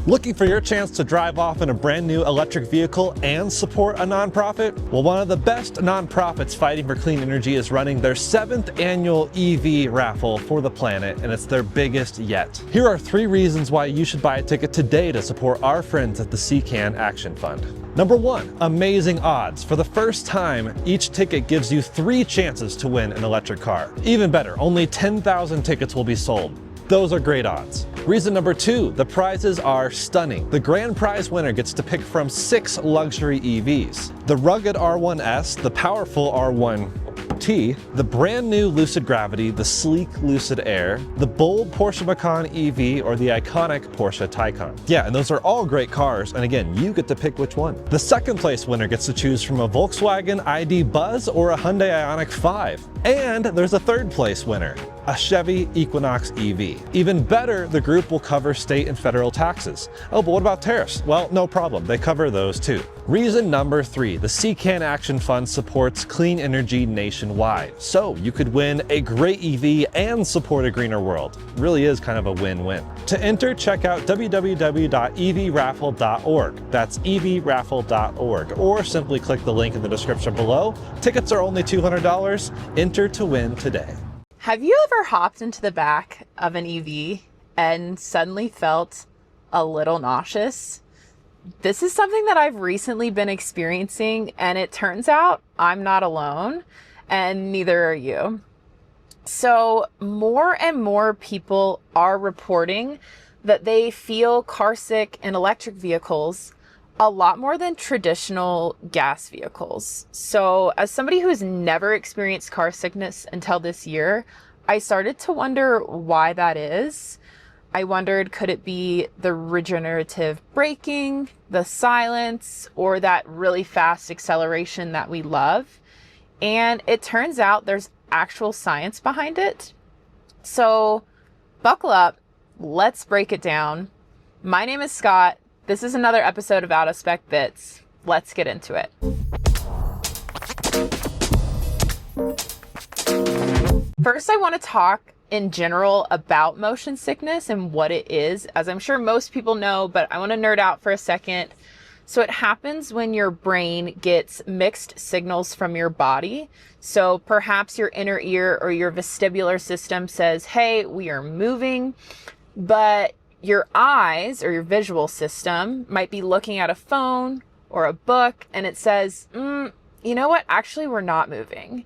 Looking for your chance to drive off in a brand new electric vehicle and support a nonprofit? Well, one of the best nonprofits fighting for clean energy is running their 7th annual EV raffle for the planet, and it's their biggest yet. Here are 3 reasons why you should buy a ticket today to support our friends at the CCAN Action Fund. Number 1, amazing odds. For the first time, each ticket gives you 3 chances to win an electric car. Even better, only 10,000 tickets will be sold. Those are great odds. Reason number 2, the prizes are stunning. The grand prize winner gets to pick from 6 luxury EVs. The rugged R1S, the powerful R1T, the brand new Lucid Gravity, the sleek Lucid Air, the bold Porsche Macan EV, or the iconic Porsche Taycan. Yeah, and those are all great cars, and again, you get to pick which one. The second place winner gets to choose from a Volkswagen ID Buzz or a Hyundai Ioniq 5. And there's a third place winner, a Chevy Equinox EV. Even better, the group will cover state and federal taxes. Oh, but what about tariffs? Well, no problem, they cover those too. Reason number 3, the CCAN Action Fund supports clean energy nationwide. So you could win a great EV and support a greener world. Really is kind of a win-win. To enter, check out www.evraffle.org. That's evraffle.org, or simply click the link in the description below. Tickets are only $200. Enter to win today. Have you ever hopped into the back of an EV and suddenly felt a little nauseous? This is something that I've recently been experiencing, and it turns out I'm not alone, and neither are you. So more and more people are reporting that they feel carsick in electric vehicles a lot more than traditional gas vehicles. So as somebody who's never experienced car sickness until this year, I started to wonder why that is. I wondered, could it be the regenerative braking, the silence, or that really fast acceleration that we love? And it turns out there's actual science behind it. So buckle up, let's break it down. My name is Scott. This is another episode of Out of Spec Bits. Let's get into it. First, I want to talk in general about motion sickness and what it is, as I'm sure most people know, but I want to nerd out for a second. So it happens when your brain gets mixed signals from your body. So perhaps your inner ear or your vestibular system says, hey, we are moving, but your eyes or your visual system might be looking at a phone or a book and it says, you know what? Actually, we're not moving.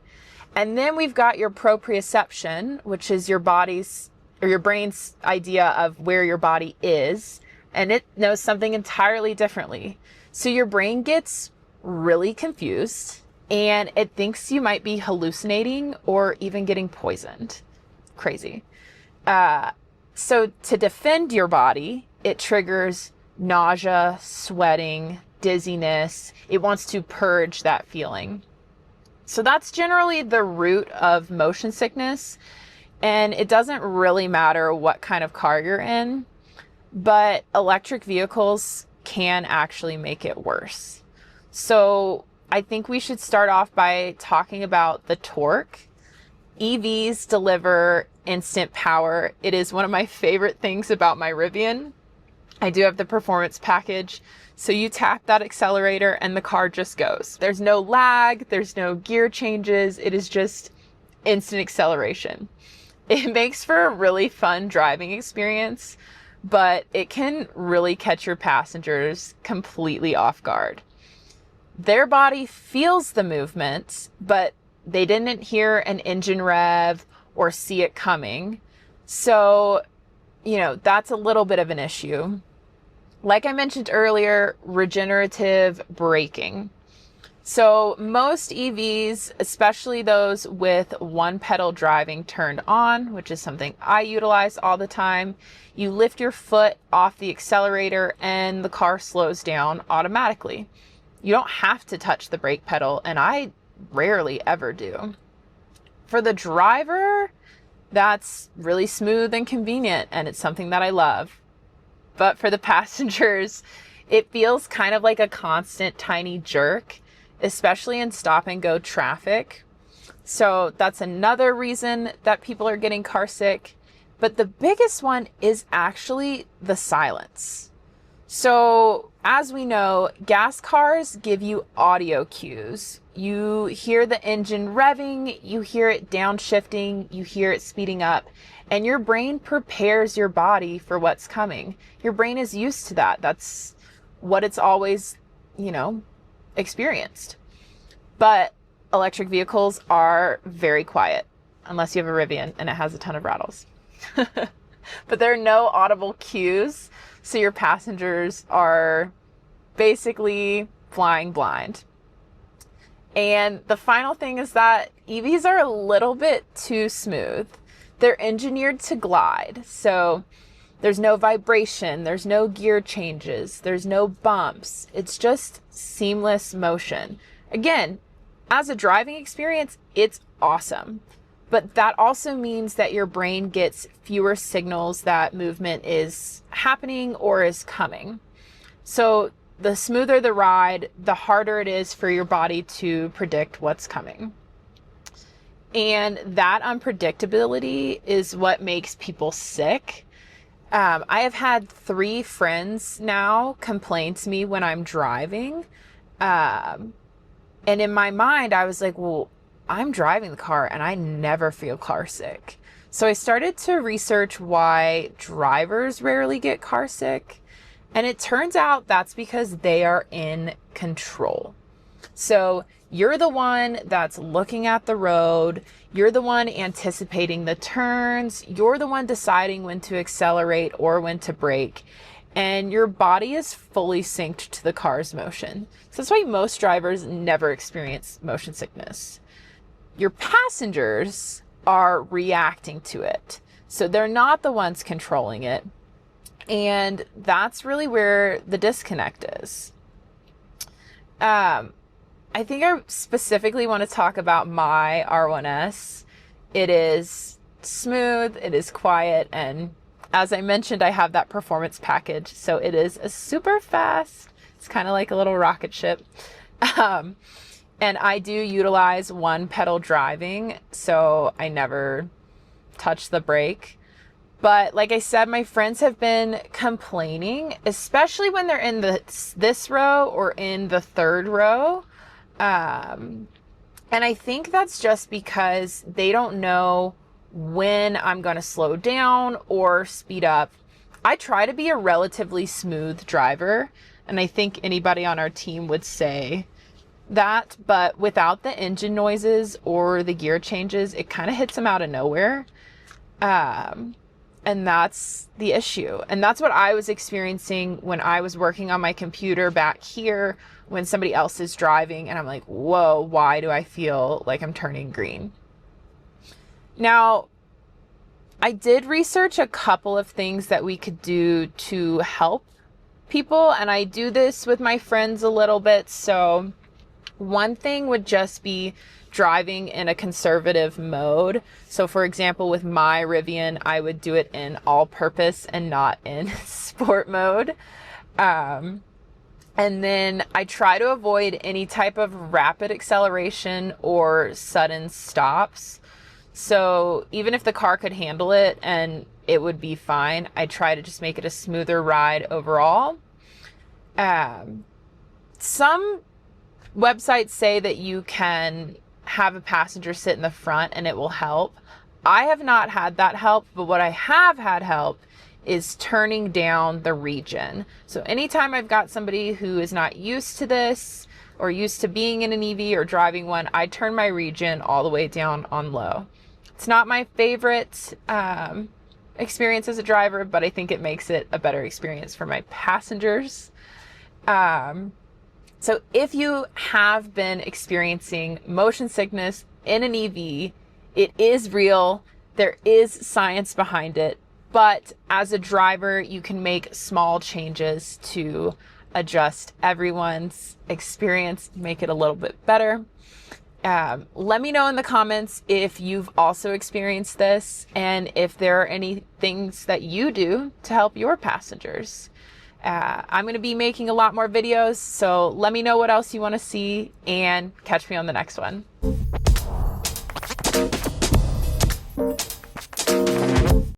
And then we've got your proprioception, which is your body's or your brain's idea of where your body is, and it knows something entirely differently. So your brain gets really confused and it thinks you might be hallucinating or even getting poisoned. Crazy. So to defend your body, it triggers nausea, sweating, dizziness. It wants to purge that feeling. So that's generally the root of motion sickness. And it doesn't really matter what kind of car you're in, but electric vehicles can actually make it worse. So I think we should start off by talking about the torque. EVs deliver instant power. It is one of my favorite things about my Rivian. I do have the performance package. So you tap that accelerator and the car just goes. There's no lag, there's no gear changes. It is just instant acceleration. It makes for a really fun driving experience, but it can really catch your passengers completely off guard. Their body feels the movement, but they didn't hear an engine rev or see it coming. So, that's a little bit of an issue. Like I mentioned earlier, regenerative braking. So most EVs, especially those with one pedal driving turned on, which is something I utilize all the time, you lift your foot off the accelerator and the car slows down automatically. You don't have to touch the brake pedal, and I rarely ever do. For the driver, that's really smooth and convenient, and it's something that I love. But for the passengers, it feels kind of like a constant tiny jerk, especially in stop and go traffic. So that's another reason that people are getting car sick. But the biggest one is actually the silence. So as we know, gas cars give you audio cues. You hear the engine revving, you hear it downshifting, you hear it speeding up, and your brain prepares your body for what's coming. Your brain is used to that. That's what it's always, experienced. But electric vehicles are very quiet, unless you have a Rivian and it has a ton of rattles. But there are no audible cues, so your passengers are basically flying blind. And the final thing is that EVs are a little bit too smooth. They're engineered to glide, so there's no vibration, there's no gear changes, there's no bumps. It's just seamless motion. Again, as a driving experience, it's awesome. But that also means that your brain gets fewer signals that movement is happening or is coming. So the smoother the ride, the harder it is for your body to predict what's coming. And that unpredictability is what makes people sick. I have had 3 friends now complain to me when I'm driving. And in my mind, I was like, well, I'm driving the car and I never feel car sick. So I started to research why drivers rarely get car sick. And it turns out that's because they are in control. So you're the one that's looking at the road. You're the one anticipating the turns. You're the one deciding when to accelerate or when to brake. And your body is fully synced to the car's motion. So that's why most drivers never experience motion sickness. Your passengers are reacting to it. So they're not the ones controlling it. And that's really where the disconnect is. I think I specifically want to talk about my R1S. It is smooth, it is quiet, and as I mentioned, I have that performance package. So it is a super fast, it's kind of like a little rocket ship. And I do utilize one pedal driving, so I never touch the brake. But like I said, my friends have been complaining, especially when they're in this row or in the third row. And I think that's just because they don't know when I'm going to slow down or speed up. I try to be a relatively smooth driver, and I think anybody on our team would say that, but without the engine noises or the gear changes, it kind of hits them out of nowhere. And that's the issue. And that's what I was experiencing when I was working on my computer back here when somebody else is driving, and I'm like, whoa, why do I feel like I'm turning green? Now, I did research a couple of things that we could do to help people, and I do this with my friends a little bit. So one thing would just be driving in a conservative mode. So for example, with my Rivian, I would do it in all-purpose and not in sport mode. And then I try to avoid any type of rapid acceleration or sudden stops. So even if the car could handle it and it would be fine, I try to just make it a smoother ride overall. Some websites say that you can have a passenger sit in the front and it will help. I have not had that help, but what I have had help is turning down the region. So anytime I've got somebody who is not used to this or used to being in an EV or driving one, I turn my region all the way down on low. It's not my favorite experience as a driver, but I think it makes it a better experience for my passengers. So if you have been experiencing motion sickness in an EV, it is real. There is science behind it. But as a driver, you can make small changes to adjust everyone's experience, make it a little bit better. Let me know in the comments if you've also experienced this and if there are any things that you do to help your passengers. I'm going to be making a lot more videos, so let me know what else you want to see and catch me on the next one.